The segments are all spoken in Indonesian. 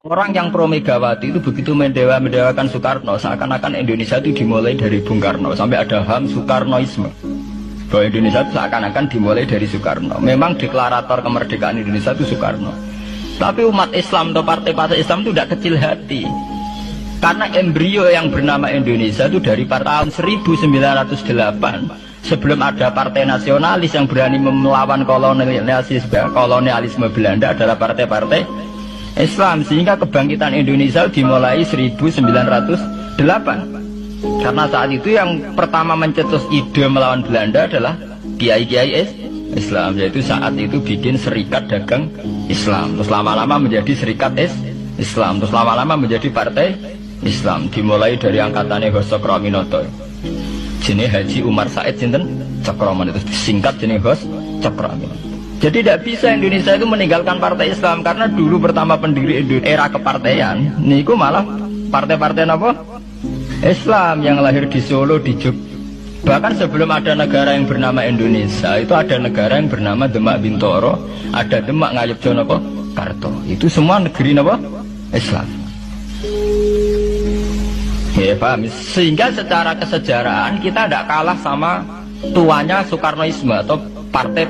Orang yang pro Megawati itu begitu mendewakan Soekarno, seakan-akan Indonesia itu dimulai dari Bung Karno, sampai ada HAM Soekarnoisme. Bahwa Indonesia itu seakan-akan dimulai dari Soekarno. Memang deklarator kemerdekaan Indonesia itu Soekarno. Tapi umat Islam atau partai-partai Islam itu tidak kecil hati. Karena embrio yang bernama Indonesia itu dari tahun 1908, sebelum ada partai nasionalis yang berani melawan kolonialisme Belanda adalah partai-partai Islam, sehingga kebangkitan Indonesia dimulai 1908. Karena saat itu yang pertama mencetus ide melawan Belanda adalah kiai-kiai Islam, yaitu saat itu bikin serikat dagang Islam, terus lama-lama menjadi serikat Islam, terus lama-lama menjadi partai Islam. Dimulai dari angkatannya Hos Cokroaminoto, jenis Haji Umar Said Sinten Cokroaminoto, itu disingkat jenis Hos Cokroaminoto. Jadi tidak bisa Indonesia itu meninggalkan partai Islam, karena dulu pertama pendiri era kepartaian niku malah partai-partai apa? Islam yang lahir di Solo, di Jogja. Bahkan sebelum ada negara yang bernama Indonesia, itu ada negara yang bernama Demak Bintoro, ada Demak Ngayogja napa? Karto. Itu semua negeri napa? Islam. Ya paham. Sehingga secara kesejarahan kita tidak kalah sama tuanya Soekarnoisme atau partai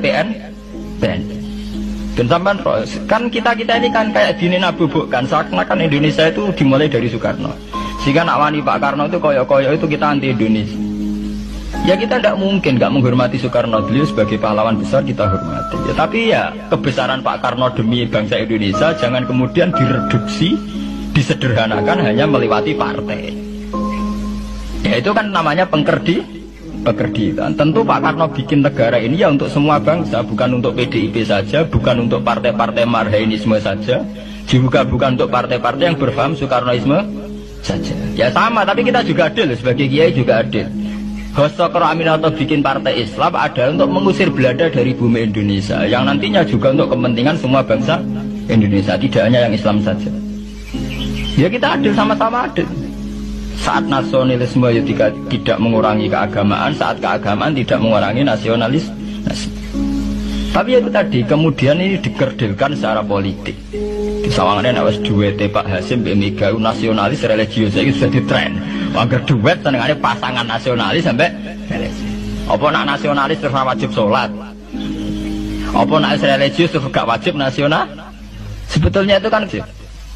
dan sampai kan kita ini kan kayak dini nabubukkan seakan-akan Indonesia itu dimulai dari Soekarno, sehingga nak wani Pak Karno itu koyok-koyok itu kita anti Indonesia. Ya kita tidak mungkin nggak menghormati Soekarno, beliau sebagai pahlawan besar kita hormati ya, tapi ya kebesaran Pak Karno demi bangsa Indonesia jangan kemudian direduksi, disederhanakan hanya melewati partai. Ya itu kan namanya pekerdian. Tentu Pak Karno bikin negara ini ya untuk semua bangsa, bukan untuk PDIP saja, bukan untuk partai-partai marhainisme saja, juga bukan untuk partai-partai yang berpaham Soekarnoisme saja. Ya sama, tapi kita juga adil, sebagai kiai juga adil. Hos Cokroaminoto bikin partai Islam adalah untuk mengusir Belanda dari bumi Indonesia, yang nantinya juga untuk kepentingan semua bangsa Indonesia, tidak hanya yang Islam saja. Ya kita adil, sama-sama adil. Saat nasionalisme ya tidak mengurangi keagamaan, saat keagamaan tidak mengurangi nasionalis. Tapi itu tadi kemudian ini dikerdilkan secara politik. Di sawangannya nak wis duwete Pak Hasim Mbak Mega nasionalis religius itu sudah ditren. Agar duet senengane pasangan nasionalis sampai religius. Apa nak nasionalis terus wajib sholat? Apa nak religius terus gak wajib nasional? Sebetulnya itu kan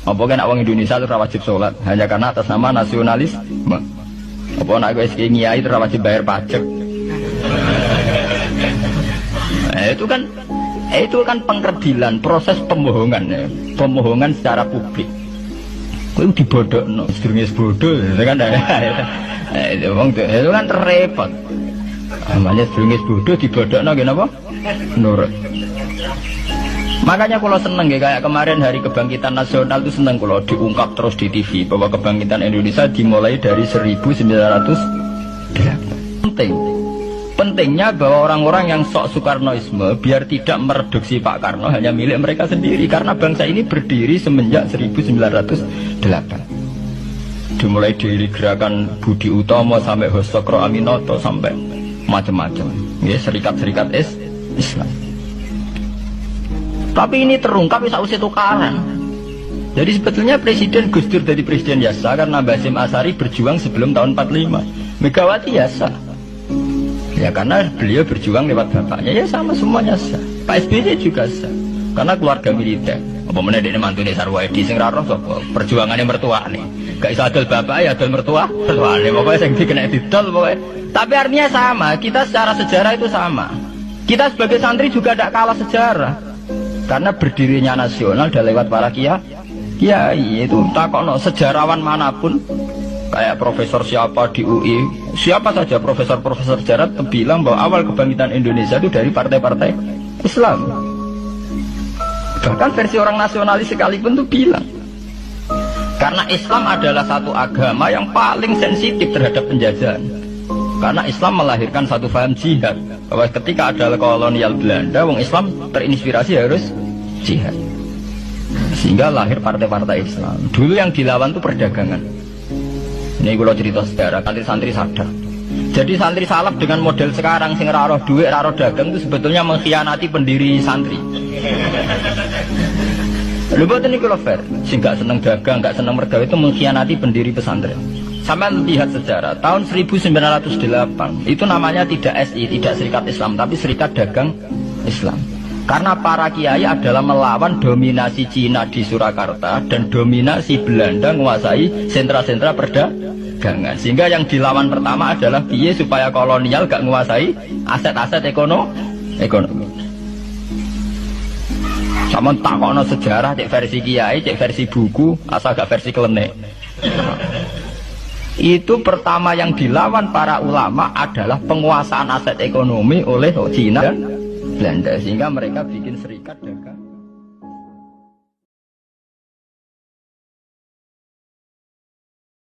apa kena orang Indonesia itu wajib sholat hanya karena atas nama nasionalis? Apa nak gue kiai itu wajib bayar pajak? Itu kan pengkerdilan, proses pembohongan ya. Pembohongan secara publik. Itu dibodokno, sedurunge bodoh, itu kan itu kan repot. Namanya sedurunge bodoh dibodokno kenapa? Nurut. Makanya kalau seneng ya, kayak kemarin Hari Kebangkitan Nasional itu seneng kalau diungkap terus di TV bahwa kebangkitan Indonesia dimulai dari 1908. Pentingnya bahwa orang-orang yang sok Soekarnoisme biar tidak mereduksi Pak Karno hanya milik mereka sendiri, karena bangsa ini berdiri semenjak 1908. Dimulai dari gerakan Budi Utomo sampai Hos Cokroaminoto sampai macam-macam ya, serikat-serikat Islam. Tapi ini terungkap sausé tukaran. Jadi sebetulnya Presiden Gus Dur jadi presiden biasa karena Basim Asari berjuang sebelum tahun 45. Megawati biasa. Ya karena beliau berjuang lewat bapaknya, ya sama semuanya sah. Pak SBY juga sah. Karena keluarga militer. Apa meneh dekne mantune Sarwoedi sing ra roh sapa? Perjuangannya mertuane. Gak iso adol bapak ya adol mertuane. Pokoke sing dikena didol pokoke. Tapi artinya sama, kita secara sejarah itu sama. Kita sebagai santri juga tidak kalah sejarah. Karena berdirinya nasional udah lewat para kiai. Itu takokno sejarawan manapun, kayak profesor siapa di UI, siapa saja profesor sejarah bilang bahwa awal kebangkitan Indonesia itu dari partai-partai Islam. Bahkan versi orang nasionalis sekalipun tuh bilang, karena Islam adalah satu agama yang paling sensitif terhadap penjajahan. Karena Islam melahirkan satu paham jihad, bahwa ketika ada kolonial Belanda, wong Islam terinspirasi harus jihad. Sehingga lahir partai-partai Islam. Dulu yang dilawan itu perdagangan. Ini kalau cerita sejarah, santri-santri sadar. Jadi santri salaf dengan model sekarang sing ra roh duit, ra roh dagang itu sebetulnya mengkhianati pendiri santri. Lho mboten niku lho fair. Sing gak seneng dagang, gak seneng mergawe itu mengkhianati pendiri pesantren. Sampai lihat sejarah tahun 1908 itu namanya tidak SI, tidak Serikat Islam, tapi Serikat Dagang Islam. Karena para kiai adalah melawan dominasi Cina di Surakarta dan dominasi Belanda menguasai sentra-sentra perdagangan. Sehingga yang dilawan pertama adalah piye supaya kolonial gak menguasai aset-aset ekonomi. Sama takono sejarah, cek versi kiai, cek versi buku, asal gak versi klenek. Itu pertama yang dilawan para ulama adalah penguasaan aset ekonomi oleh Cina dan Belanda, sehingga mereka bikin serikat.